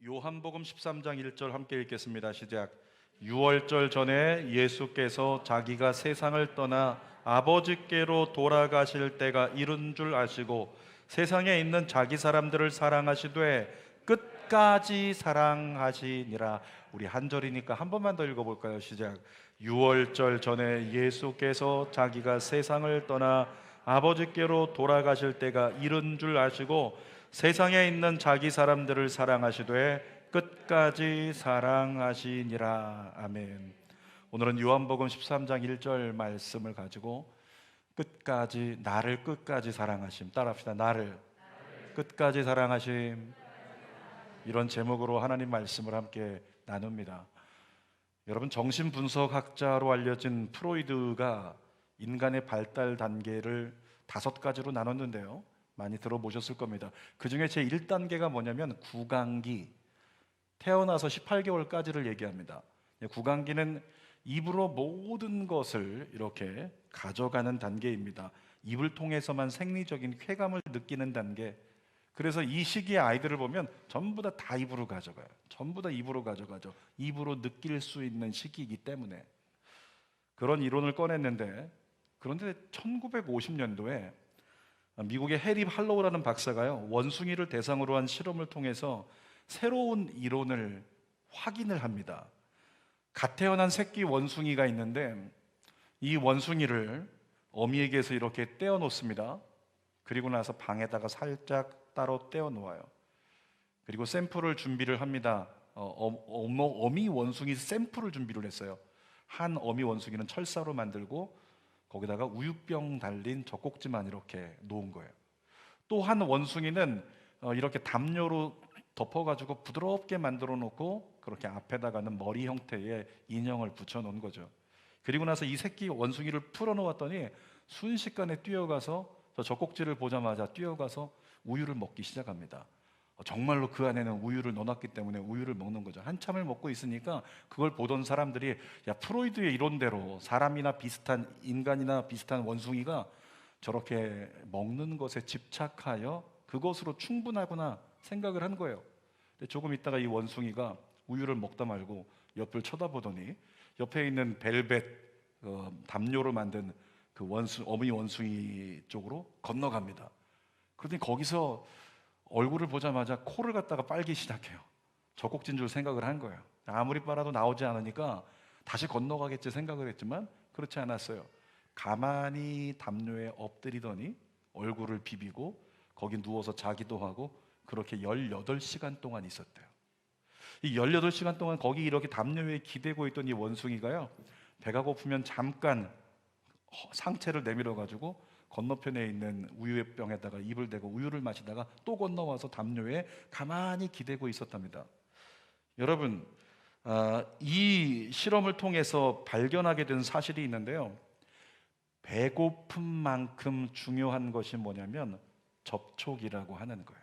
요한복음 13장 1절 함께 읽겠습니다. 시작. 유월절 전에 예수께서 자기가 세상을 떠나 아버지께로 돌아가실 때가 이른 줄 아시고 세상에 있는 자기 사람들을 사랑하시되 끝까지 사랑하시니라. 우리 한 절이니까 한 번만 더 읽어볼까요? 시작. 유월절 전에 예수께서 자기가 세상을 떠나 아버지께로 돌아가실 때가 이른 줄 아시고 세상에 있는 자기 사람들을 사랑하시되 끝까지 사랑하시니라. 아멘. 오늘은 요한복음 13장 1절 말씀을 가지고 나를 끝까지 사랑하심, 따라합시다. 나를 끝까지 사랑하심, 이런 제목으로 하나님 말씀을 함께 나눕니다. 여러분, 정신분석학자로 알려진 프로이드가 인간의 발달 단계를 5가지로 나눴는데요, 많이 들어보셨을 겁니다. 그 중에 제 1단계가 뭐냐면 구강기, 태어나서 18개월까지를 얘기합니다. 구강기는 입으로 모든 것을 이렇게 가져가는 단계입니다. 입을 통해서만 생리적인 쾌감을 느끼는 단계. 그래서 이 시기에 아이들을 보면 전부 다 입으로 가져가요. 전부 다 입으로 가져가죠. 입으로 느낄 수 있는 시기이기 때문에. 그런 이론을 꺼냈는데, 그런데 1950년도에 미국의 해리 할로우라는 박사가요, 원숭이를 대상으로 한 실험을 통해서 새로운 이론을 확인을 합니다. 갓 태어난 새끼 원숭이가 있는데 이 원숭이를 어미에게서 이렇게 떼어 놓습니다. 그리고 나서 방에다가 살짝 따로 떼어 놓아요. 그리고 샘플을 준비를 합니다. 어미 원숭이 샘플을 준비를 했어요. 한 어미 원숭이는 철사로 만들고 거기다가 우유병 달린 젖꼭지만 이렇게 놓은 거예요. 또 한 원숭이는 이렇게 담요로 덮어가지고 부드럽게 만들어 놓고 그렇게 앞에다가는 머리 형태의 인형을 붙여 놓은 거죠. 그리고 나서 이 새끼 원숭이를 풀어 놓았더니 순식간에 뛰어가서 저 젖꼭지를 보자마자 뛰어가서 우유를 먹기 시작합니다. 정말로 그 안에는 우유를 넣어놨기 때문에 우유를 먹는 거죠. 한참을 먹고 있으니까 그걸 보던 사람들이, 야, 프로이드의 이론대로 사람이나 비슷한, 인간이나 비슷한 원숭이가 저렇게 먹는 것에 집착하여 그것으로 충분하구나 생각을 한 거예요. 근데 조금 있다가 이 원숭이가 우유를 먹다 말고 옆을 쳐다보더니 옆에 있는 벨벳 담요로 만든 그 어미 원숭이 쪽으로 건너갑니다. 그러더니 거기서 얼굴을 보자마자 코를 갖다가 빨기 시작해요. 젖꼭지인 줄 생각을 한 거예요. 아무리 빨아도 나오지 않으니까 다시 건너가겠지 생각을 했지만 그렇지 않았어요. 가만히 담요에 엎드리더니 얼굴을 비비고 거기 누워서 자기도 하고 그렇게 18시간 동안 있었대요. 이 18시간 동안 거기 이렇게 담요에 기대고 있던 이 원숭이가요, 배가 고프면 잠깐 상체를 내밀어 가지고 건너편에 있는 우유의 병에다가 입을 대고 우유를 마시다가 또 건너와서 담요에 가만히 기대고 있었답니다. 여러분, 이 실험을 통해서 발견하게 된 사실이 있는데요, 배고픈 만큼 중요한 것이 뭐냐면 접촉이라고 하는 거예요.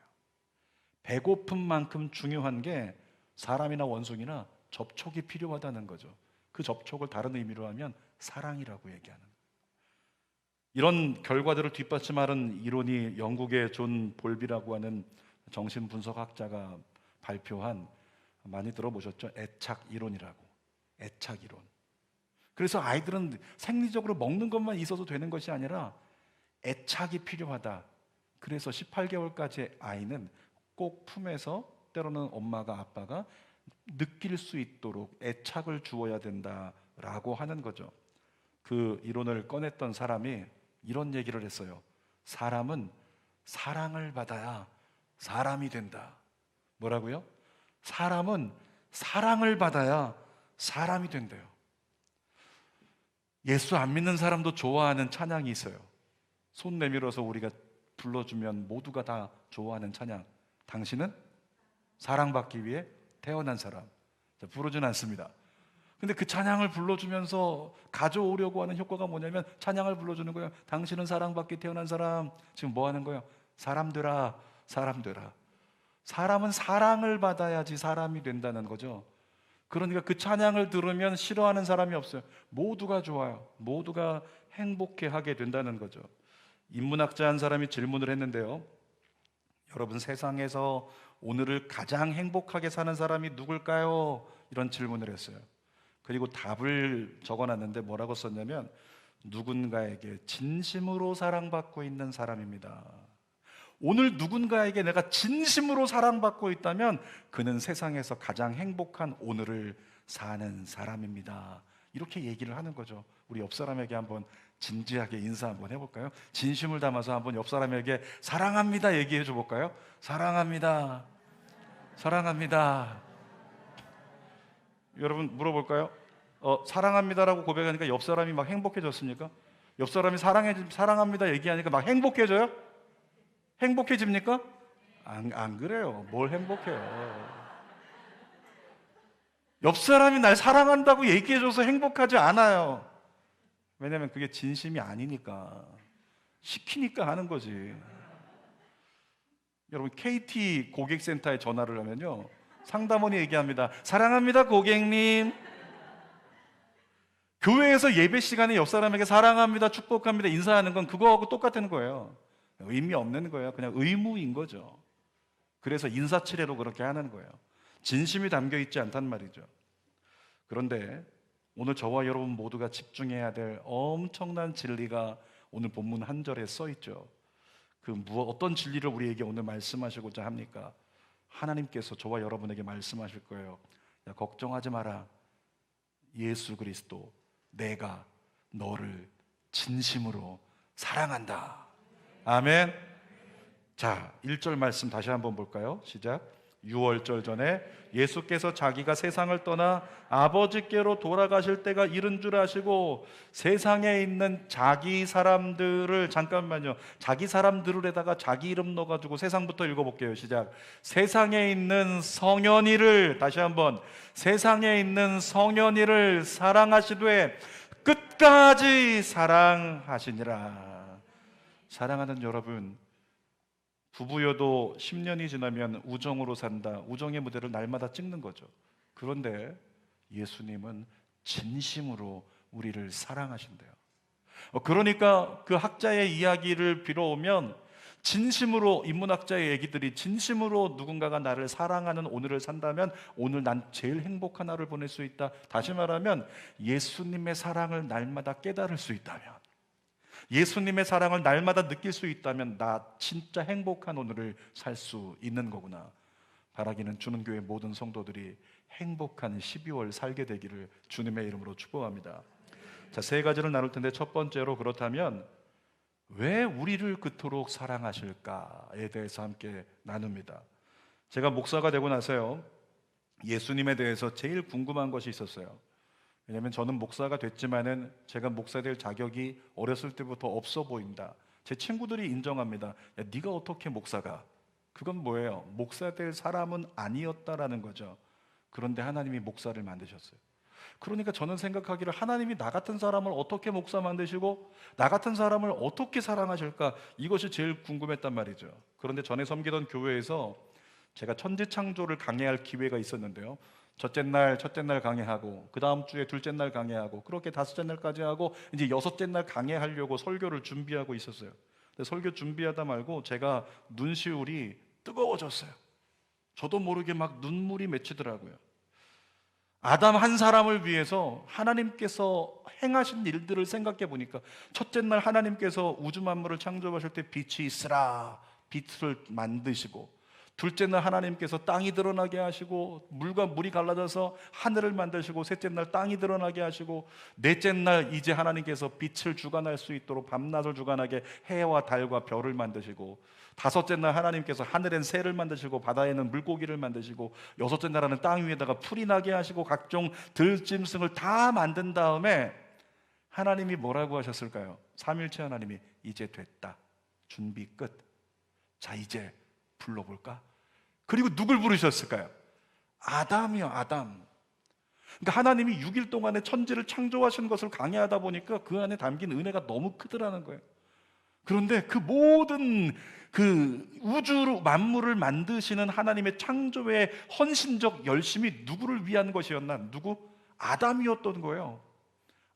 배고픈 만큼 중요한 게 사람이나 원숭이나 접촉이 필요하다는 거죠. 그 접촉을 다른 의미로 하면 사랑이라고 얘기하는 거예요. 이런 결과들을 뒷받침하는 이론이 영국의 존 볼비라고 하는 정신분석학자가 발표한, 많이 들어보셨죠? 애착 이론이라고. 애착 이론. 그래서 아이들은 생리적으로 먹는 것만 있어도 되는 것이 아니라 애착이 필요하다. 그래서 18개월까지 아이는 꼭 품에서, 때로는 엄마가 아빠가 느낄 수 있도록 애착을 주어야 된다라고 하는 거죠. 그 이론을 꺼냈던 사람이 이런 얘기를 했어요. 사람은 사랑을 받아야 사람이 된다. 뭐라고요? 사람은 사랑을 받아야 사람이 된대요. 예수 안 믿는 사람도 좋아하는 찬양이 있어요. 손 내밀어서 우리가 불러주면 모두가 다 좋아하는 찬양. 당신은 사랑받기 위해 태어난 사람. 부르진 않습니다. 근데 그 찬양을 불러주면서 가져오려고 하는 효과가 뭐냐면, 찬양을 불러주는 거예요. 당신은 사랑받기 태어난 사람. 지금 뭐 하는 거예요? 사람 되라, 사람 되라. 사람은 사랑을 받아야지 사람이 된다는 거죠. 그러니까 그 찬양을 들으면 싫어하는 사람이 없어요. 모두가 좋아요. 모두가 행복해하게 된다는 거죠. 인문학자 한 사람이 질문을 했는데요, 여러분, 세상에서 오늘을 가장 행복하게 사는 사람이 누굴까요? 이런 질문을 했어요. 그리고 답을 적어놨는데 뭐라고 썼냐면, 누군가에게 진심으로 사랑받고 있는 사람입니다. 오늘 누군가에게 내가 진심으로 사랑받고 있다면 그는 세상에서 가장 행복한 오늘을 사는 사람입니다. 이렇게 얘기를 하는 거죠. 우리 옆 사람에게 한번 진지하게 인사 한번 해볼까요? 진심을 담아서 한번 옆 사람에게 사랑합니다 얘기해 줘 볼까요? 사랑합니다. 사랑합니다. 여러분, 물어볼까요? 사랑합니다라고 고백하니까 옆 사람이 막 행복해졌습니까? 옆 사람이 사랑합니다 얘기하니까 막 행복해져요? 행복해집니까? 안 그래요. 뭘 행복해요. 옆 사람이 날 사랑한다고 얘기해줘서 행복하지 않아요. 왜냐면 그게 진심이 아니니까. 시키니까 하는 거지. 여러분, KT 고객센터에 전화를 하면요, 상담원이 얘기합니다. 사랑합니다 고객님. 교회에서 예배 시간에 옆 사람에게 사랑합니다, 축복합니다 인사하는 건 그거하고 똑같은 거예요. 의미 없는 거예요. 그냥 의무인 거죠. 그래서 인사치레로 그렇게 하는 거예요. 진심이 담겨 있지 않단 말이죠. 그런데 오늘 저와 여러분 모두가 집중해야 될 엄청난 진리가 오늘 본문 한 절에 써 있죠. 어떤 진리를 우리에게 오늘 말씀하시고자 합니까? 하나님께서 저와 여러분에게 말씀하실 거예요. 야, 걱정하지 마라. 예수 그리스도, 내가 너를 진심으로 사랑한다. 아멘. 자, 1절 말씀 다시 한번 볼까요? 시작. 6월절 전에 예수께서 자기가 세상을 떠나 아버지께로 돌아가실 때가 이른 줄 아시고 세상에 있는 자기 사람들을, 잠깐만요, 자기 사람들에다가 자기 이름 넣어가지고 세상부터 읽어볼게요. 시작. 세상에 있는 성현이를, 다시 한번, 세상에 있는 성현이를 사랑하시되 끝까지 사랑하시니라. 사랑하는 여러분, 부부여도 10년이 지나면 우정으로 산다, 우정의 무대를 날마다 찍는 거죠. 그런데 예수님은 진심으로 우리를 사랑하신대요. 그러니까 그 학자의 이야기를 빌어오면, 진심으로, 인문학자의 얘기들이 진심으로 누군가가 나를 사랑하는 오늘을 산다면 오늘 난 제일 행복한 하루를 보낼 수 있다. 다시 말하면 예수님의 사랑을 날마다 깨달을 수 있다면, 예수님의 사랑을 날마다 느낄 수 있다면 나 진짜 행복한 오늘을 살 수 있는 거구나. 바라기는 주는 교회 모든 성도들이 행복한 12월 살게 되기를 주님의 이름으로 축복합니다. 자, 세 가지를 나눌 텐데, 첫 번째로, 그렇다면 왜 우리를 그토록 사랑하실까에 대해서 함께 나눕니다. 제가 목사가 되고 나서요, 예수님에 대해서 제일 궁금한 것이 있었어요. 왜냐하면 저는 목사가 됐지만은 제가 목사 될 자격이 어렸을 때부터 없어 보인다. 제 친구들이 인정합니다. 야, 네가 어떻게 목사가? 그건 뭐예요? 목사 될 사람은 아니었다라는 거죠. 그런데 하나님이 목사를 만드셨어요. 그러니까 저는 생각하기를, 하나님이 나 같은 사람을 어떻게 목사 만드시고 나 같은 사람을 어떻게 사랑하실까, 이것이 제일 궁금했단 말이죠. 그런데 전에 섬기던 교회에서 제가 천지창조를 강해할 기회가 있었는데요, 첫째 날 강해하고, 그 다음 주에 둘째 날 강해하고, 그렇게 다섯째 날까지 하고, 이제 여섯째 날 강해하려고 설교를 준비하고 있었어요. 근데 설교 준비하다 말고 제가 눈시울이 뜨거워졌어요. 저도 모르게 막 눈물이 맺히더라고요. 아담 한 사람을 위해서 하나님께서 행하신 일들을 생각해 보니까, 첫째 날 하나님께서 우주 만물을 창조하실 때 빛이 있으라, 빛을 만드시고, 둘째 날 하나님께서 땅이 드러나게 하시고 물과 물이 갈라져서 하늘을 만드시고, 셋째 날 땅이 드러나게 하시고, 넷째 날 이제 하나님께서 빛을 주관할 수 있도록 밤낮을 주관하게 해와 달과 별을 만드시고, 다섯째 날 하나님께서 하늘엔 새를 만드시고 바다에는 물고기를 만드시고, 여섯째 날에는 땅 위에다가 풀이 나게 하시고 각종 들짐승을 다 만든 다음에 하나님이 뭐라고 하셨을까요? 삼일체 하나님이 이제 됐다, 준비 끝, 자 이제 불러볼까? 그리고 누굴 부르셨을까요? 아담이요, 아담. 그러니까 하나님이 6일 동안에 천지를 창조하신 것을 강해하다 보니까 그 안에 담긴 은혜가 너무 크더라는 거예요. 그런데 그 모든 그 우주 만물을 만드시는 하나님의 창조의 헌신적 열심이 누구를 위한 것이었나? 누구? 아담이었던 거예요.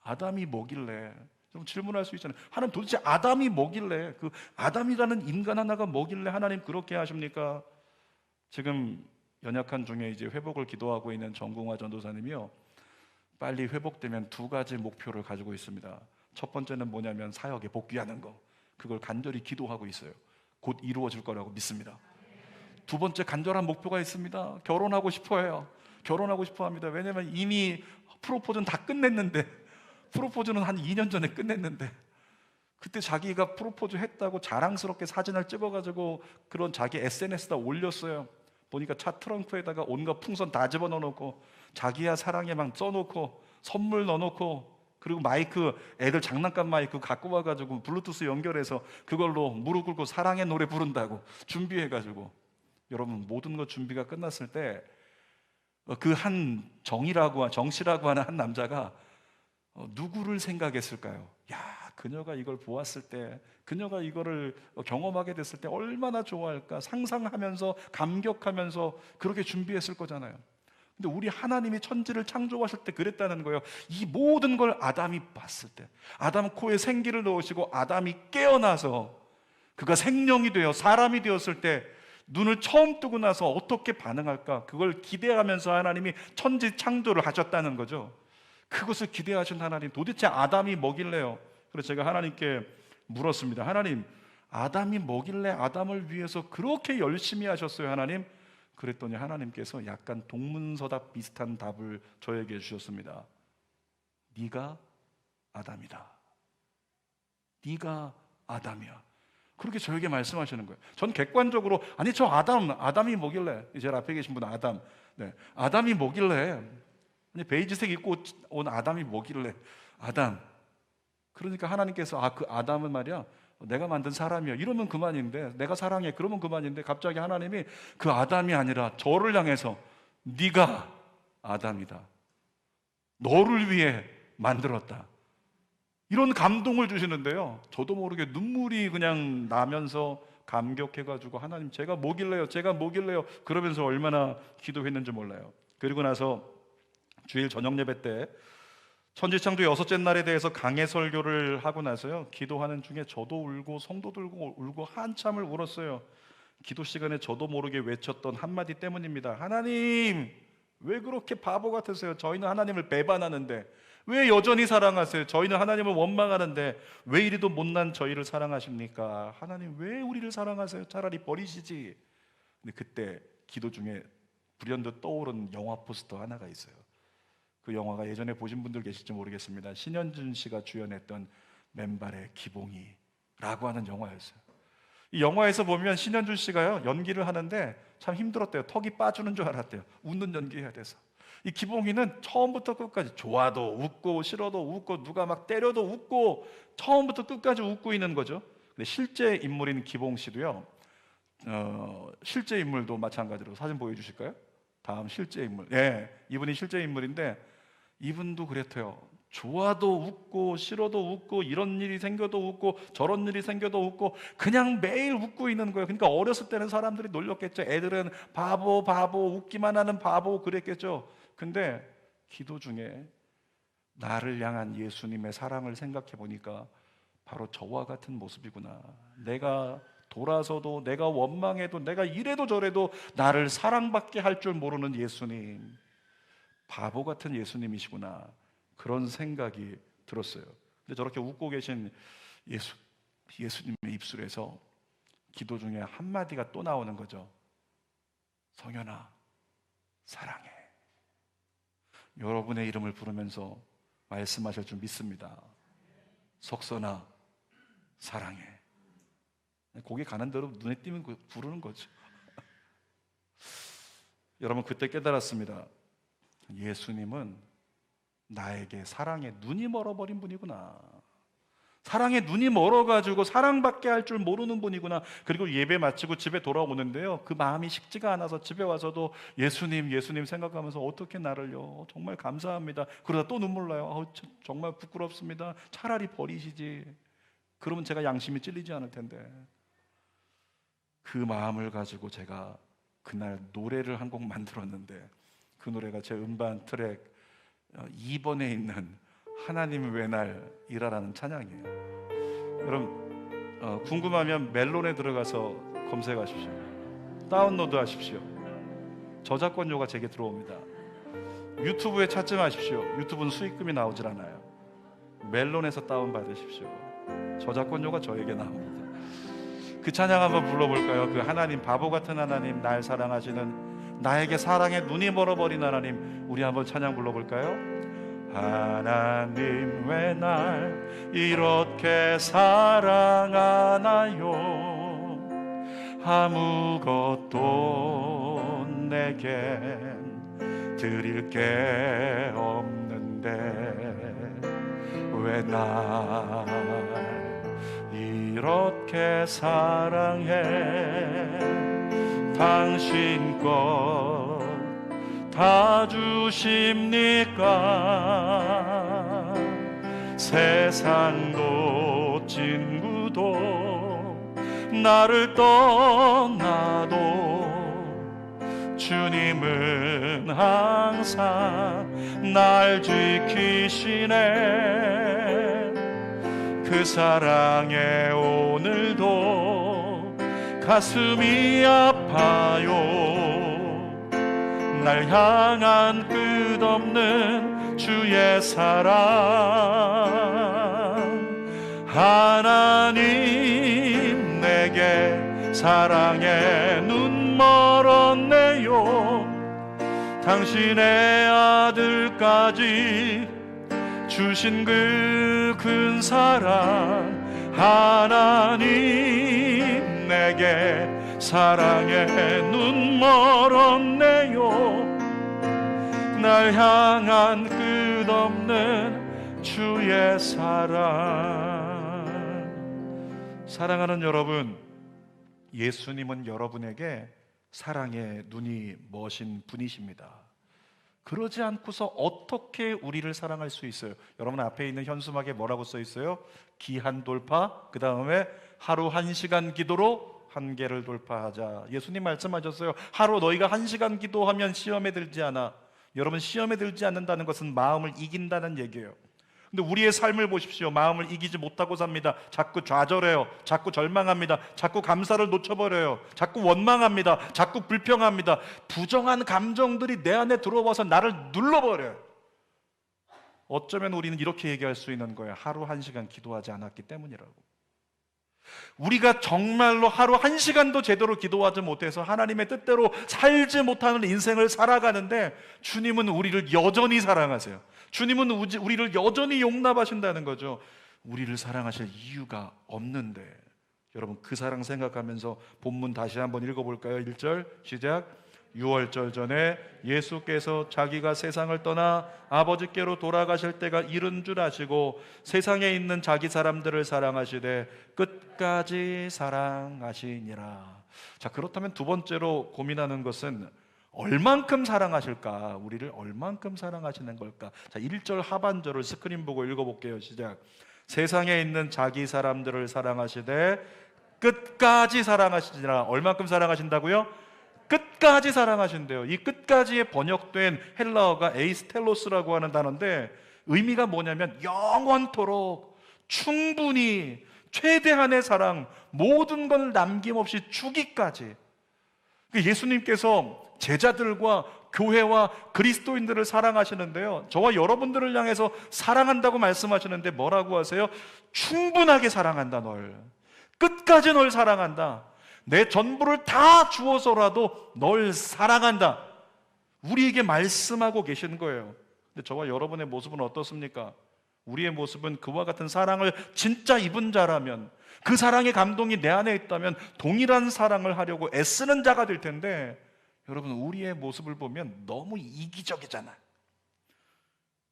아담이 뭐길래 좀 질문할 수 있잖아요. 하나님 도대체 아담이 뭐길래, 그 아담이라는 인간 하나가 뭐길래 하나님 그렇게 하십니까? 지금 연약한 중에 이제 회복을 기도하고 있는 정궁화 전도사님이요, 빨리 회복되면 두 가지 목표를 가지고 있습니다. 첫 번째는 뭐냐면 사역에 복귀하는 거. 그걸 간절히 기도하고 있어요. 곧 이루어질 거라고 믿습니다. 두 번째 간절한 목표가 있습니다. 결혼하고 싶어 해요. 결혼하고 싶어 합니다. 왜냐면 이미 프로포즈는 다 끝냈는데, 프로포즈는 한 2년 전에 끝냈는데, 그때 자기가 프로포즈 했다고 자랑스럽게 사진을 찍어가지고 그런 자기 SNS에다 올렸어요. 보니까 차 트렁크에다가 온갖 풍선 다 집어넣어놓고 자기야 사랑해 막 써놓고 선물 넣어놓고, 그리고 마이크, 애들 장난감 마이크 갖고 와가지고 블루투스 연결해서 그걸로 무릎 꿇고 사랑의 노래 부른다고 준비해가지고. 여러분, 모든 것 준비가 끝났을 때 그 한 정씨라고 하는 한 남자가 누구를 생각했을까요? 야, 그녀가 이걸 보았을 때, 그녀가 이거를 경험하게 됐을 때 얼마나 좋아할까 상상하면서 감격하면서 그렇게 준비했을 거잖아요. 근데 우리 하나님이 천지를 창조하실 때 그랬다는 거예요. 이 모든 걸 아담이 봤을 때, 아담 코에 생기를 넣으시고 아담이 깨어나서 그가 생명이 되어 사람이 되었을 때 눈을 처음 뜨고 나서 어떻게 반응할까, 그걸 기대하면서 하나님이 천지 창조를 하셨다는 거죠. 그것을 기대하신 하나님, 도대체 아담이 뭐길래요? 그래서 제가 하나님께 물었습니다. 하나님, 아담이 뭐길래 아담을 위해서 그렇게 열심히 하셨어요, 하나님? 그랬더니 하나님께서 약간 동문서답 비슷한 답을 저에게 주셨습니다. 네가 아담이다. 네가 아담이야. 그렇게 저에게 말씀하시는 거예요. 전 객관적으로, 아니 저 아담이 뭐길래, 제 앞에 계신 분 아담, 네, 아담이 뭐길래, 아니 베이지색 입고 온 아담이 뭐길래, 아담. 그러니까 하나님께서 그 아담은 말이야 내가 만든 사람이야 이러면 그만인데, 내가 사랑해 그러면 그만인데, 갑자기 하나님이 그 아담이 아니라 저를 향해서 네가 아담이다, 너를 위해 만들었다, 이런 감동을 주시는데요, 저도 모르게 눈물이 그냥 나면서 감격해가지고, 하나님 제가 뭐길래요, 제가 뭐길래요, 그러면서 얼마나 기도했는지 몰라요. 그리고 나서 주일 저녁 예배 때 천지창조 여섯째 날에 대해서 강해 설교를 하고 나서요, 기도하는 중에 저도 울고 성도도 울고 한참을 울었어요. 기도 시간에 저도 모르게 외쳤던 한마디 때문입니다. 하나님, 왜 그렇게 바보 같으세요? 저희는 하나님을 배반하는데 왜 여전히 사랑하세요? 저희는 하나님을 원망하는데 왜 이리도 못난 저희를 사랑하십니까? 하나님, 왜 우리를 사랑하세요? 차라리 버리시지. 근데 그때 기도 중에 불현듯 떠오른 영화 포스터 하나가 있어요. 그 영화가 예전에 보신 분들 계실지 모르겠습니다. 신현준 씨가 주연했던 맨발의 기봉이라고 하는 영화였어요. 이 영화에서 보면 신현준 씨가요, 연기를 하는데 참 힘들었대요. 턱이 빠지는 줄 알았대요. 웃는 연기해야 돼서. 이 기봉이는 처음부터 끝까지 좋아도 웃고 싫어도 웃고 누가 막 때려도 웃고 처음부터 끝까지 웃고 있는 거죠. 근데 실제 인물인 기봉 씨도요, 실제 인물도 마찬가지로 사진 보여주실까요? 다음 실제 인물. 예, 이분이 실제 인물인데 이분도 그랬대요. 좋아도 웃고 싫어도 웃고 이런 일이 생겨도 웃고 저런 일이 생겨도 웃고 그냥 매일 웃고 있는 거예요. 그러니까 어렸을 때는 사람들이 놀렸겠죠. 애들은 바보 웃기만 하는 바보 그랬겠죠. 근데 기도 중에 나를 향한 예수님의 사랑을 생각해 보니까 바로 저와 같은 모습이구나. 내가 돌아서도, 내가 원망해도, 내가 이래도 저래도 나를 사랑받게 할 줄 모르는 예수님, 바보 같은 예수님이시구나, 그런 생각이 들었어요. 근데 저렇게 웃고 계신 예수님의 입술에서 기도 중에 한마디가 또 나오는 거죠. 성현아, 사랑해. 여러분의 이름을 부르면서 말씀하실 줄 믿습니다. 석선아, 사랑해. 거기 가는 대로 눈에 띄면 부르는 거죠. 여러분, 그때 깨달았습니다. 예수님은 나에게 사랑의 눈이 멀어버린 분이구나. 사랑의 눈이 멀어가지고 사랑받게 할 줄 모르는 분이구나. 그리고 예배 마치고 집에 돌아오는데요, 그 마음이 식지가 않아서 집에 와서도 예수님 생각하면서 어떻게 나를요, 정말 감사합니다. 그러다 또 눈물 나요. 정말 부끄럽습니다. 차라리 버리시지. 그러면 제가 양심이 찔리지 않을 텐데. 그 마음을 가지고 제가 그날 노래를 한 곡 만들었는데, 그 노래가 제 음반 트랙 2번에 있는 하나님 왜 날 일하라는 찬양이에요. 여러분 궁금하면 멜론에 들어가서 검색하십시오. 다운로드 하십시오. 저작권료가 제게 들어옵니다. 유튜브에 찾지 마십시오. 유튜브는 수익금이 나오질 않아요. 멜론에서 다운받으십시오. 저작권료가 저에게 나옵니다. 그 찬양 한번 불러볼까요? 그 하나님, 바보 같은 하나님, 날 사랑하시는, 나에게 사랑에 눈이 멀어버린 하나님, 우리 한번 찬양 불러볼까요? 하나님 왜 날 이렇게 사랑하나요? 아무것도 내겐 드릴 게 없는데 왜 날 이렇게 사랑해? 당신 것 다 주십니까? 세상도 친구도 나를 떠나도 주님은 항상 날 지키시네. 그 사랑에 오늘도 가슴이 아파요. 날 향한 끝없는 주의 사랑, 하나님 내게 사랑에 눈 멀었네요. 당신의 아들까지 주신 그 큰 사랑, 하나님 내게 사랑에 눈 멀었네요. 날 향한 끝없는 주의 사랑. 사랑하는 여러분, 예수님은 여러분에게 사랑의 눈이 머신 분이십니다. 그러지 않고서 어떻게 우리를 사랑할 수 있어요? 여러분 앞에 있는 현수막에 뭐라고 써 있어요? 기한 돌파, 그 다음에 하루 1시간 기도로 한계를 돌파하자. 예수님 말씀하셨어요. 하루 너희가 1시간 기도하면 시험에 들지 않아. 여러분, 시험에 들지 않는다는 것은 마음을 이긴다는 얘기예요. 근데 우리의 삶을 보십시오. 마음을 이기지 못하고 삽니다. 자꾸 좌절해요. 자꾸 절망합니다. 자꾸 감사를 놓쳐버려요. 자꾸 원망합니다. 자꾸 불평합니다. 부정한 감정들이 내 안에 들어와서 나를 눌러버려요. 어쩌면 우리는 이렇게 얘기할 수 있는 거예요. 하루 1시간 기도하지 않았기 때문이라고. 우리가 정말로 하루 1시간도 제대로 기도하지 못해서 하나님의 뜻대로 살지 못하는 인생을 살아가는데, 주님은 우리를 여전히 사랑하세요. 주님은 우리를 여전히 용납하신다는 거죠. 우리를 사랑하실 이유가 없는데. 여러분, 그 사랑 생각하면서 본문 다시 한번 읽어볼까요? 1절 시작. 6월절 전에 예수께서 자기가 세상을 떠나 아버지께로 돌아가실 때가 이른 줄 아시고 세상에 있는 자기 사람들을 사랑하시되 끝까지 사랑하시니라. 자, 그렇다면 두 번째로 고민하는 것은 얼만큼 사랑하실까? 우리를 얼만큼 사랑하시는 걸까? 자, 1절 하반절을 스크린 보고 읽어볼게요. 시작. 세상에 있는 자기 사람들을 사랑하시되 끝까지 사랑하시니라. 얼만큼 사랑하신다고요? 끝까지 사랑하신대요. 이 끝까지에 번역된 헬라어가 에이스텔로스라고 하는 단어인데 의미가 뭐냐면 영원토록, 충분히, 최대한의 사랑, 모든 걸 남김없이 주기까지. 예수님께서 제자들과 교회와 그리스도인들을 사랑하시는데요, 저와 여러분들을 향해서 사랑한다고 말씀하시는데 뭐라고 하세요? 충분하게 사랑한다. 널 끝까지 널 사랑한다. 내 전부를 다 주어서라도 널 사랑한다. 우리에게 말씀하고 계시는 거예요. 근데 저와 여러분의 모습은 어떻습니까? 우리의 모습은 그와 같은 사랑을 진짜 입은 자라면, 그 사랑의 감동이 내 안에 있다면 동일한 사랑을 하려고 애쓰는 자가 될 텐데, 여러분, 우리의 모습을 보면 너무 이기적이잖아.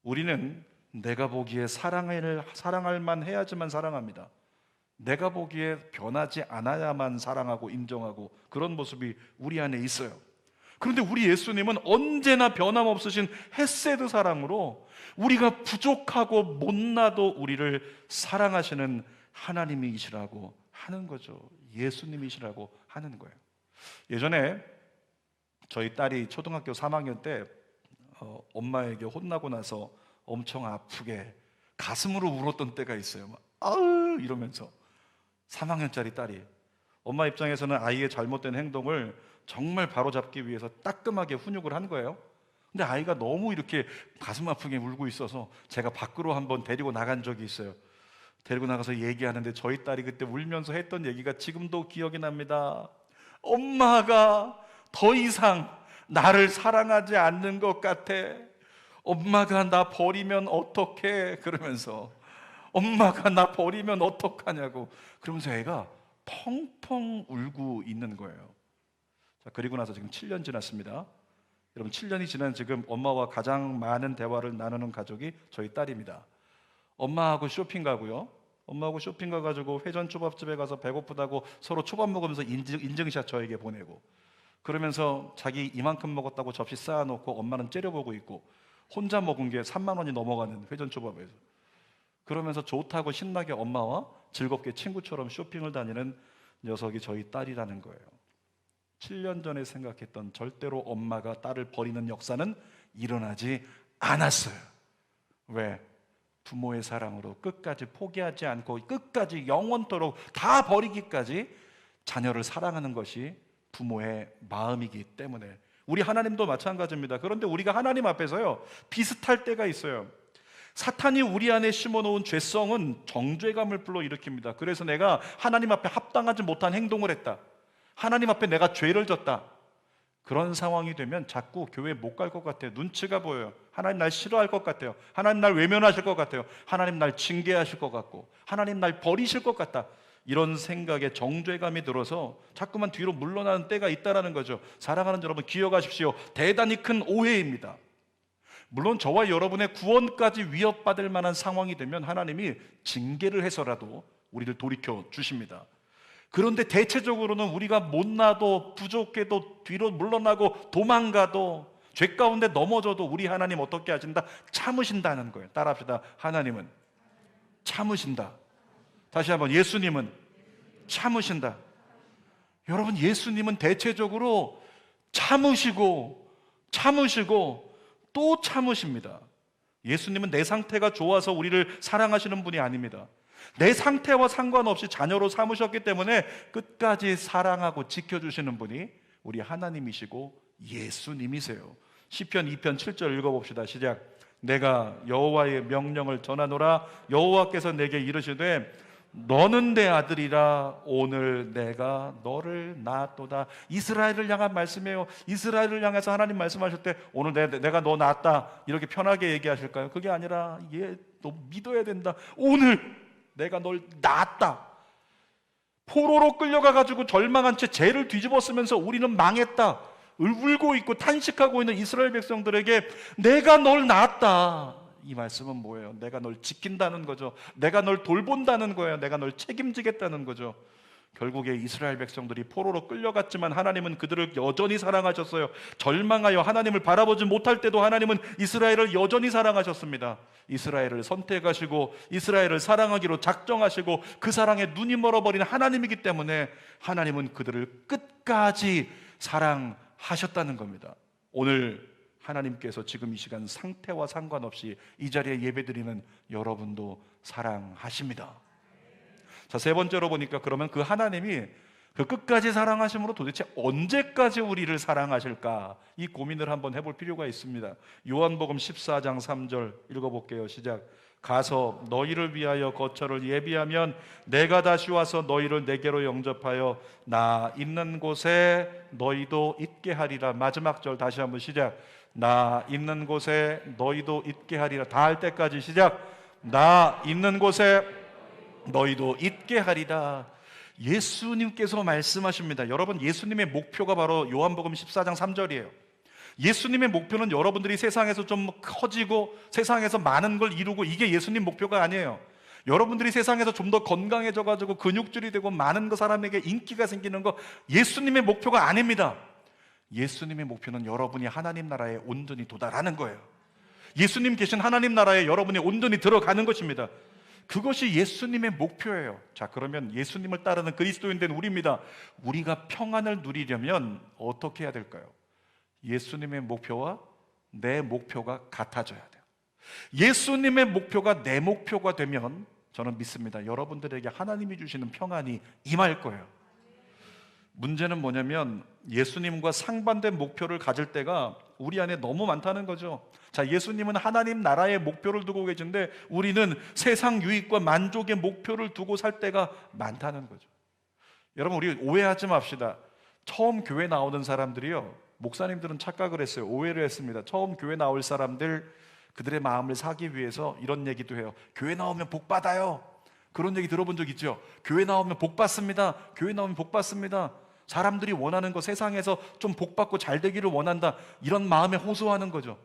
우리는 내가 보기에 사랑할 만 해야지만 사랑합니다. 내가 보기에 변하지 않아야만 사랑하고 인정하고, 그런 모습이 우리 안에 있어요. 그런데 우리 예수님은 언제나 변함없으신 헤세드 사랑으로 우리가 부족하고 못나도 우리를 사랑하시는 하나님이시라고 하는 거죠. 예수님이시라고 하는 거예요. 예전에 저희 딸이 초등학교 3학년 때 엄마에게 혼나고 나서 엄청 아프게 가슴으로 울었던 때가 있어요. 막 아으 이러면서. 3학년짜리 딸이. 엄마 입장에서는 아이의 잘못된 행동을 정말 바로잡기 위해서 따끔하게 훈육을 한 거예요. 근데 아이가 너무 이렇게 가슴 아프게 울고 있어서 제가 밖으로 한번 데리고 나간 적이 있어요. 데리고 나가서 얘기하는데 저희 딸이 그때 울면서 했던 얘기가 지금도 기억이 납니다. 엄마가 더 이상 나를 사랑하지 않는 것 같아. 엄마가 나 버리면 어떡해? 그러면서 엄마가 나 버리면 어떡하냐고. 그러면서 애가 펑펑 울고 있는 거예요. 자, 그리고 나서 지금 7년 지났습니다. 여러분 7년이 지난 지금 엄마와 가장 많은 대화를 나누는 가족이 저희 딸입니다. 엄마하고 쇼핑 가고요. 엄마하고 쇼핑 가가지고 회전 초밥집에 가서 배고프다고 서로 초밥 먹으면서 인증샷 저에게 보내고, 그러면서 자기 이만큼 먹었다고 접시 쌓아놓고 엄마는 째려보고 있고, 혼자 먹은 게 3만 원이 넘어가는 회전 초밥에서 그러면서 좋다고 신나게 엄마와 즐겁게 친구처럼 쇼핑을 다니는 녀석이 저희 딸이라는 거예요. 7년 전에 생각했던 절대로 엄마가 딸을 버리는 역사는 일어나지 않았어요. 왜? 부모의 사랑으로 끝까지 포기하지 않고 끝까지 영원토록 다 버리기까지 자녀를 사랑하는 것이 부모의 마음이기 때문에. 우리 하나님도 마찬가지입니다. 그런데 우리가 하나님 앞에서요 비슷할 때가 있어요. 사탄이 우리 안에 심어놓은 죄성은 정죄감을 불러일으킵니다. 그래서 내가 하나님 앞에 합당하지 못한 행동을 했다, 하나님 앞에 내가 죄를 졌다, 그런 상황이 되면 자꾸 교회 못 갈 것 같아요. 눈치가 보여요. 하나님 날 싫어할 것 같아요. 하나님 날 외면하실 것 같아요. 하나님 날 징계하실 것 같고, 하나님 날 버리실 것 같다, 이런 생각에 정죄감이 들어서 자꾸만 뒤로 물러나는 때가 있다는 거죠. 사랑하는 여러분, 기억하십시오. 대단히 큰 오해입니다. 물론 저와 여러분의 구원까지 위협받을 만한 상황이 되면 하나님이 징계를 해서라도 우리를 돌이켜 주십니다. 그런데 대체적으로는 우리가 못나도 부족해도 뒤로 물러나고 도망가도 죄 가운데 넘어져도 우리 하나님 어떻게 하신다? 참으신다는 거예요. 따라합시다. 하나님은 참으신다. 다시 한번, 예수님은 참으신다. 여러분, 예수님은 대체적으로 참으시고 또 참으십니다. 예수님은 내 상태가 좋아서 우리를 사랑하시는 분이 아닙니다. 내 상태와 상관없이 자녀로 삼으셨기 때문에 끝까지 사랑하고 지켜주시는 분이 우리 하나님이시고 예수님이세요. 시편 2편 7절 읽어봅시다. 시작. 내가 여호와의 명령을 전하노라. 여호와께서 내게 이르시되 너는 내 아들이라. 오늘 내가 너를 낳았도다. 이스라엘을 향한 말씀이에요. 이스라엘을 향해서 하나님 말씀하실 때 오늘 내가 너 낳았다 이렇게 편하게 얘기하실까요? 그게 아니라 너 믿어야 된다. 오늘 내가 널 낳았다. 포로로 끌려가가지고 절망한 채 죄를 뒤집어 쓰면서 우리는 망했다 울고 있고 탄식하고 있는 이스라엘 백성들에게 내가 널 낳았다. 이 말씀은 뭐예요? 내가 널 지킨다는 거죠. 내가 널 돌본다는 거예요. 내가 널 책임지겠다는 거죠. 결국에 이스라엘 백성들이 포로로 끌려갔지만 하나님은 그들을 여전히 사랑하셨어요. 절망하여 하나님을 바라보지 못할 때도 하나님은 이스라엘을 여전히 사랑하셨습니다. 이스라엘을 선택하시고 이스라엘을 사랑하기로 작정하시고 그 사랑에 눈이 멀어버린 하나님이기 때문에 하나님은 그들을 끝까지 사랑하셨다는 겁니다. 오늘 하나님께서 지금 이 시간 상태와 상관없이 이 자리에 예배드리는 여러분도 사랑하십니다. 자, 세 번째로 보니까 그러면 그 하나님이 그 끝까지 사랑하심으로 도대체 언제까지 우리를 사랑하실까? 이 고민을 한번 해볼 필요가 있습니다. 요한복음 14장 3절 읽어볼게요. 시작. 가서 너희를 위하여 거처를 예비하면 내가 다시 와서 너희를 내게로 영접하여 나 있는 곳에 너희도 있게 하리라. 마지막 절 다시 한번 시작. 나 있는 곳에 너희도 있게 하리라. 다 할 때까지 시작. 나 있는 곳에 너희도 있게 하리라. 예수님께서 말씀하십니다. 여러분, 예수님의 목표가 바로 요한복음 14장 3절이에요. 예수님의 목표는 여러분들이 세상에서 좀 커지고 세상에서 많은 걸 이루고 이게 예수님 목표가 아니에요. 여러분들이 세상에서 좀 더 건강해져가지고 근육질이 되고 많은 사람에게 인기가 생기는 거 예수님의 목표가 아닙니다. 예수님의 목표는 여러분이 하나님 나라에 온전히 도달하는 거예요. 예수님 계신 하나님 나라에 여러분이 온전히 들어가는 것입니다. 그것이 예수님의 목표예요. 자, 그러면 예수님을 따르는 그리스도인 된 우리입니다. 우리가 평안을 누리려면 어떻게 해야 될까요? 예수님의 목표와 내 목표가 같아져야 돼요. 예수님의 목표가 내 목표가 되면 저는 믿습니다. 여러분들에게 하나님이 주시는 평안이 임할 거예요. 문제는 뭐냐면 예수님과 상반된 목표를 가질 때가 우리 안에 너무 많다는 거죠. 자, 예수님은 하나님 나라의 목표를 두고 계신데 우리는 세상 유익과 만족의 목표를 두고 살 때가 많다는 거죠. 여러분, 우리 오해하지 맙시다. 처음 교회 나오는 사람들이요, 목사님들은 착각을 했어요. 오해를 했습니다. 처음 교회 나올 사람들, 그들의 마음을 사기 위해서 이런 얘기도 해요. 교회 나오면 복 받아요. 그런 얘기 들어본 적 있죠? 교회 나오면 복 받습니다. 교회 나오면 복 받습니다. 사람들이 원하는 거, 세상에서 좀 복 받고 잘 되기를 원한다, 이런 마음에 호소하는 거죠.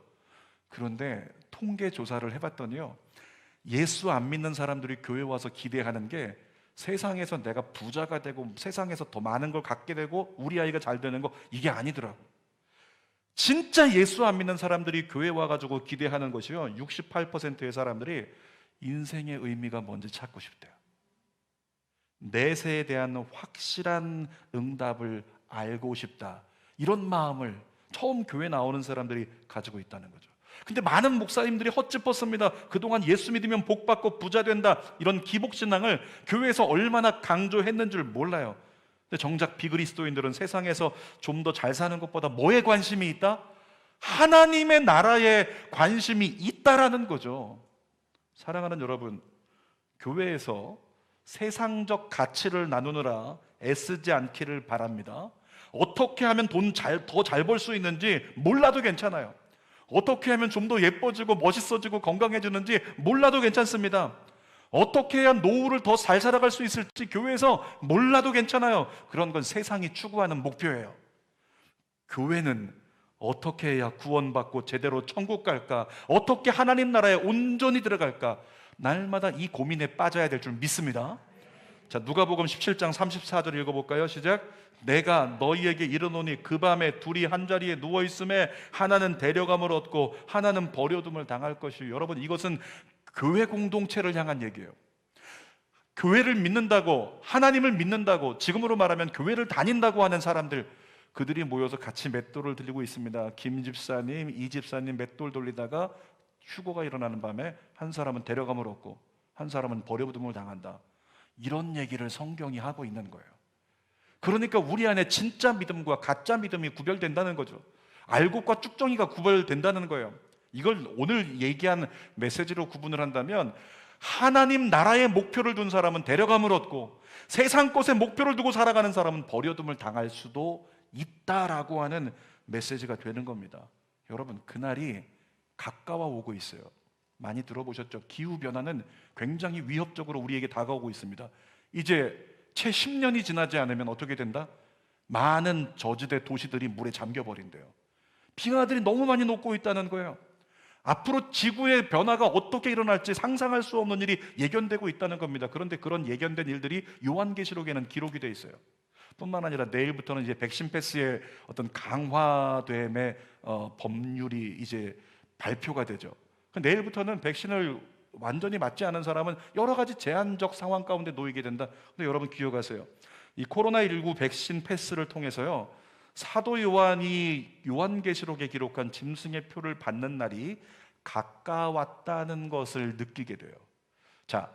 그런데 통계 조사를 해봤더니요, 예수 안 믿는 사람들이 교회 와서 기대하는 게 세상에서 내가 부자가 되고 세상에서 더 많은 걸 갖게 되고 우리 아이가 잘 되는 거, 이게 아니더라고. 진짜 예수 안 믿는 사람들이 교회 와가지고 기대하는 것이요, 68%의 사람들이 인생의 의미가 뭔지 찾고 싶대요. 내세에 대한 확실한 응답을 알고 싶다, 이런 마음을 처음 교회 나오는 사람들이 가지고 있다는 거죠. 근데 많은 목사님들이 헛짚었습니다. 그동안 예수 믿으면 복 받고 부자 된다, 이런 기복신앙을 교회에서 얼마나 강조했는 줄 몰라요. 근데 정작 비그리스도인들은 세상에서 좀 더 잘 사는 것보다 뭐에 관심이 있다? 하나님의 나라에 관심이 있다라는 거죠. 사랑하는 여러분, 교회에서 세상적 가치를 나누느라 애쓰지 않기를 바랍니다. 어떻게 하면 돈 더 잘 벌 수 있는지 몰라도 괜찮아요. 어떻게 하면 좀 더 예뻐지고 멋있어지고 건강해지는지 몰라도 괜찮습니다. 어떻게 해야 노후를 더 잘 살아갈 수 있을지 교회에서 몰라도 괜찮아요. 그런 건 세상이 추구하는 목표예요. 교회는 어떻게 해야 구원받고 제대로 천국 갈까? 어떻게 하나님 나라에 온전히 들어갈까? 날마다 이 고민에 빠져야 될 줄 믿습니다. 자, 누가복음 17장 34절 읽어볼까요? 시작. 내가 너희에게 이르노니 그 밤에 둘이 한자리에 누워있음에 하나는 데려감을 얻고 하나는 버려둠을 당할 것이요. 여러분, 이것은 교회 공동체를 향한 얘기예요. 교회를 믿는다고, 하나님을 믿는다고, 지금으로 말하면 교회를 다닌다고 하는 사람들, 그들이 모여서 같이 맷돌을 들리고 있습니다. 김 집사님, 이 집사님 맷돌 돌리다가 휴거가 일어나는 밤에 한 사람은 데려감을 얻고 한 사람은 버려둠을 당한다, 이런 얘기를 성경이 하고 있는 거예요. 그러니까 우리 안에 진짜 믿음과 가짜 믿음이 구별된다는 거죠. 알곡과 쭉정이가 구별된다는 거예요. 이걸 오늘 얘기한 메시지로 구분을 한다면, 하나님 나라의 목표를 둔 사람은 데려감을 얻고 세상 것에 목표를 두고 살아가는 사람은 버려둠을 당할 수도 있다라고 하는 메시지가 되는 겁니다. 여러분, 그날이 가까워 오고 있어요. 많이 들어보셨죠? 기후변화는 굉장히 위협적으로 우리에게 다가오고 있습니다. 이제 채 10년이 지나지 않으면 어떻게 된다? 많은 저지대 도시들이 물에 잠겨버린대요. 빙하들이 너무 많이 녹고 있다는 거예요. 앞으로 지구의 변화가 어떻게 일어날지 상상할 수 없는 일이 예견되고 있다는 겁니다. 그런데 그런 예견된 일들이 요한계시록에는 기록이 되어 있어요. 뿐만 아니라 내일부터는 이제 백신 패스의 어떤 강화됨의 법률이 이제 발표가 되죠. 내일부터는 백신을 완전히 맞지 않은 사람은 여러 가지 제한적 상황 가운데 놓이게 된다. 근데 여러분 기억하세요. 이 코로나19 백신 패스를 통해서요, 사도 요한이 요한계시록에 기록한 짐승의 표를 받는 날이 가까웠다는 것을 느끼게 돼요. 자,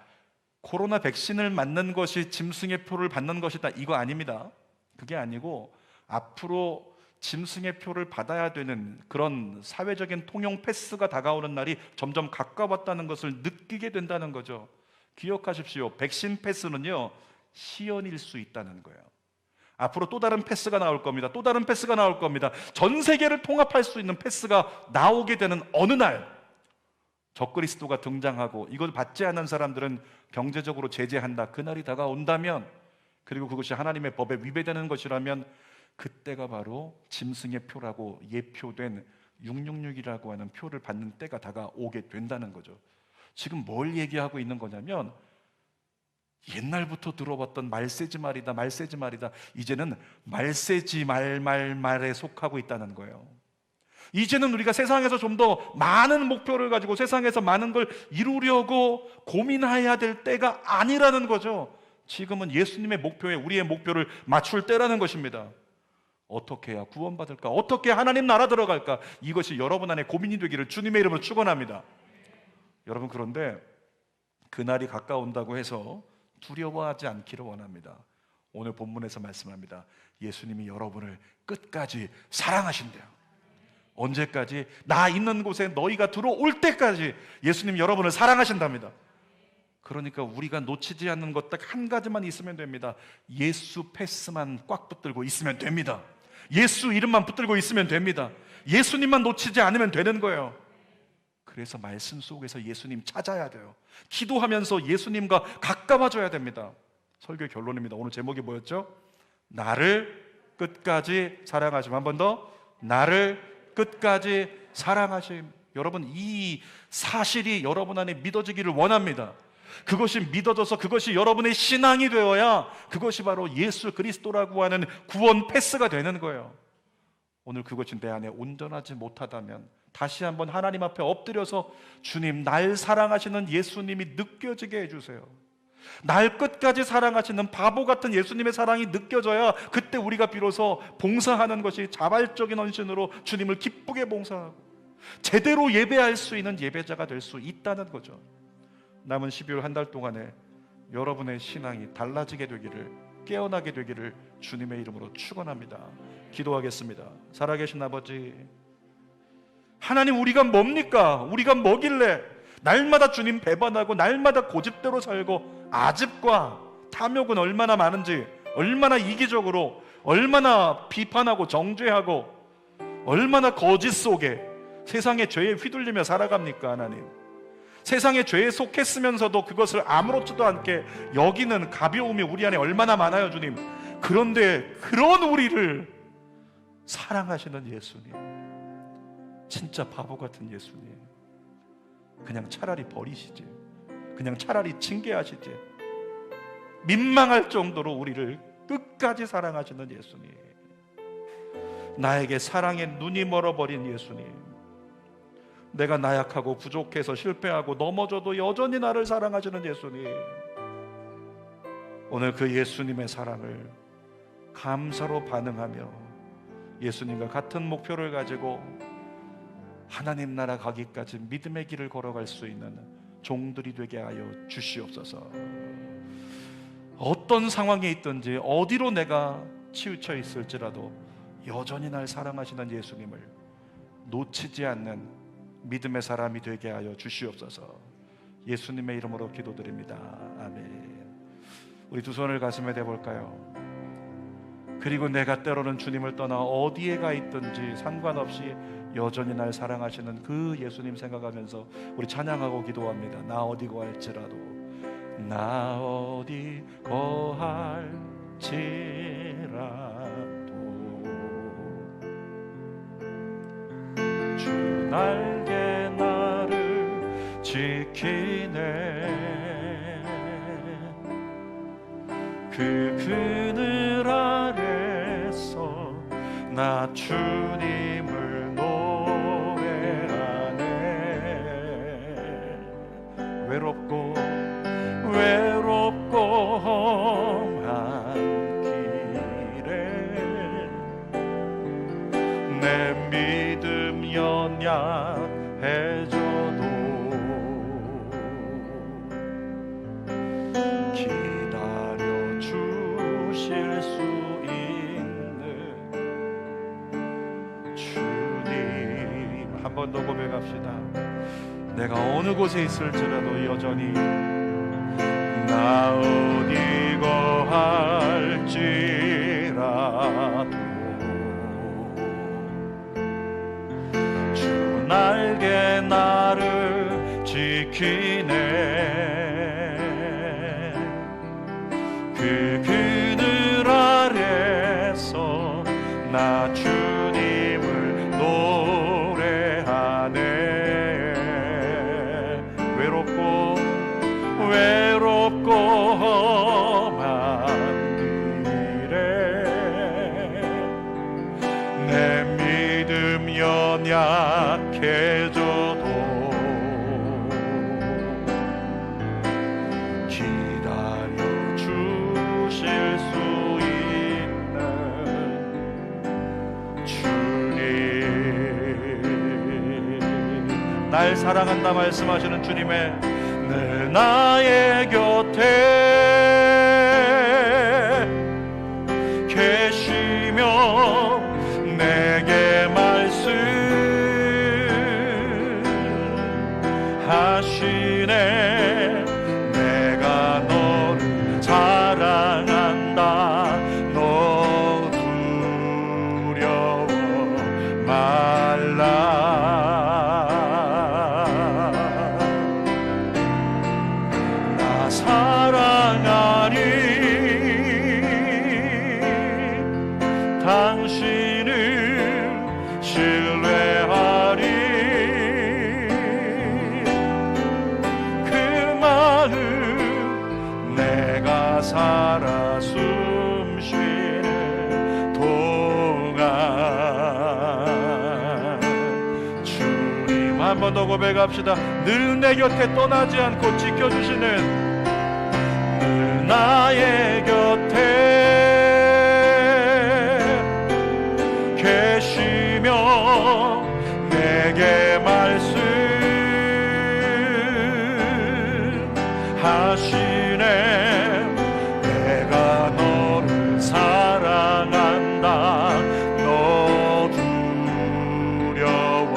코로나 백신을 맞는 것이 짐승의 표를 받는 것이다, 이거 아닙니다. 그게 아니고 앞으로 짐승의 표를 받아야 되는 그런 사회적인 통용 패스가 다가오는 날이 점점 가까웠다는 것을 느끼게 된다는 거죠. 기억하십시오. 백신 패스는요, 시연일 수 있다는 거예요. 앞으로 또 다른 패스가 나올 겁니다. 또 다른 패스가 나올 겁니다. 전 세계를 통합할 수 있는 패스가 나오게 되는 어느 날, 적그리스도가 등장하고 이걸 받지 않는 사람들은 경제적으로 제재한다, 그날이 다가온다면, 그리고 그것이 하나님의 법에 위배되는 것이라면, 그때가 바로 짐승의 표라고 예표된 666이라고 하는 표를 받는 때가 다가오게 된다는 거죠. 지금 뭘 얘기하고 있는 거냐면, 옛날부터 들어봤던 말세지 말이다, 말세지 말이다, 이제는 말세지 말에 속하고 있다는 거예요. 이제는 우리가 세상에서 좀 더 많은 목표를 가지고 세상에서 많은 걸 이루려고 고민해야 될 때가 아니라는 거죠. 지금은 예수님의 목표에 우리의 목표를 맞출 때라는 것입니다. 어떻게 해야 구원받을까? 어떻게 하나님 나라 들어갈까? 이것이 여러분 안에 고민이 되기를 주님의 이름으로 축원합니다. 여러분, 그런데 그날이 가까운다고 해서 두려워하지 않기를 원합니다. 오늘 본문에서 말씀합니다. 예수님이 여러분을 끝까지 사랑하신대요. 언제까지? 나 있는 곳에 너희가 들어올 때까지 예수님 여러분을 사랑하신답니다. 그러니까 우리가 놓치지 않는 것 딱 한 가지만 있으면 됩니다. 예수 패스만 꽉 붙들고 있으면 됩니다. 예수 이름만 붙들고 있으면 됩니다. 예수님만 놓치지 않으면 되는 거예요. 그래서 말씀 속에서 예수님 찾아야 돼요. 기도하면서 예수님과 가까워져야 됩니다. 설교 결론입니다. 오늘 제목이 뭐였죠? 나를 끝까지 사랑하심. 한 번 더, 나를 끝까지 사랑하심. 여러분, 이 사실이 여러분 안에 믿어지기를 원합니다. 그것이 믿어져서 그것이 여러분의 신앙이 되어야 그것이 바로 예수 그리스도라고 하는 구원 패스가 되는 거예요. 오늘 그것이 내 안에 온전하지 못하다면 다시 한번 하나님 앞에 엎드려서 주님, 날 사랑하시는 예수님이 느껴지게 해주세요. 날 끝까지 사랑하시는 바보 같은 예수님의 사랑이 느껴져야 그때 우리가 비로소 봉사하는 것이 자발적인 헌신으로 주님을 기쁘게 봉사하고 제대로 예배할 수 있는 예배자가 될 수 있다는 거죠. 남은 12월 한 달 동안에 여러분의 신앙이 달라지게 되기를, 깨어나게 되기를 주님의 이름으로 축원합니다. 기도하겠습니다. 살아계신 아버지, 하나님, 우리가 뭡니까? 우리가 뭐길래 날마다 주님 배반하고 날마다 고집대로 살고 아집과 탐욕은 얼마나 많은지, 얼마나 이기적으로, 얼마나 비판하고 정죄하고, 얼마나 거짓 속에 세상의 죄에 휘둘리며 살아갑니까? 하나님, 세상의 죄에 속했으면서도 그것을 아무렇지도 않게 여기는 가벼움이 우리 안에 얼마나 많아요, 주님. 그런데 그런 우리를 사랑하시는 예수님, 진짜 바보 같은 예수님, 그냥 차라리 버리시지, 그냥 차라리 징계하시지, 민망할 정도로 우리를 끝까지 사랑하시는 예수님, 나에게 사랑의 눈이 멀어버린 예수님, 내가 나약하고 부족해서 실패하고 넘어져도 여전히 나를 사랑하시는 예수님, 오늘 그 예수님의 사랑을 감사로 반응하며 예수님과 같은 목표를 가지고 하나님 나라 가기까지 믿음의 길을 걸어갈 수 있는 종들이 되게 하여 주시옵소서. 어떤 상황에 있든지 어디로 내가 치우쳐 있을지라도 여전히 날 사랑하시는 예수님을 놓치지 않는 믿음의 사람이 되게 하여 주시옵소서. 예수님의 이름으로 기도드립니다. 아멘. 우리 두 손을 가슴에 대볼까요? 그리고 내가 때로는 주님을 떠나 어디에 가 있든지 상관없이 여전히 날 사랑하시는 그 예수님 생각하면서 우리 찬양하고 기도합니다. 나 어디 거할지라도, 나 어디 거할지라도 주 날개 나를 지키네. 그 그늘 아래서 나 주님을 노래하네. 외롭고 험한 길에 내 믿음 연약해져도 기다려 주실 수 있는 주님. 한 번 더 고백합시다. 내가 어느 곳에 있을지라도 여전히 나 어디 거할지라도 주 날개 나를 지키네. 그 그늘 아래서 나 주님을 노래하네. 외롭고 험한 길에 내 믿음 연약해져도 날 사랑한다 말씀하시는 주님의 늘 나의 곁에 계시며 내게 말씀하시네. 내가 너를 사랑한다. 너 두려워 말라. 나 사랑하니 당신을 신뢰하리. 그 마음 내가 살아 숨쉬는 동안. 주님 한 번 더 고백합시다. 늘 내 곁에 떠나지 않고 지켜주시는 늘 나의 곁에 계시며 내게 말씀하시네. 내가 너를 사랑한다. 너 두려워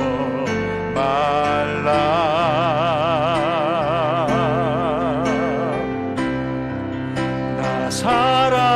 말라. 나 사랑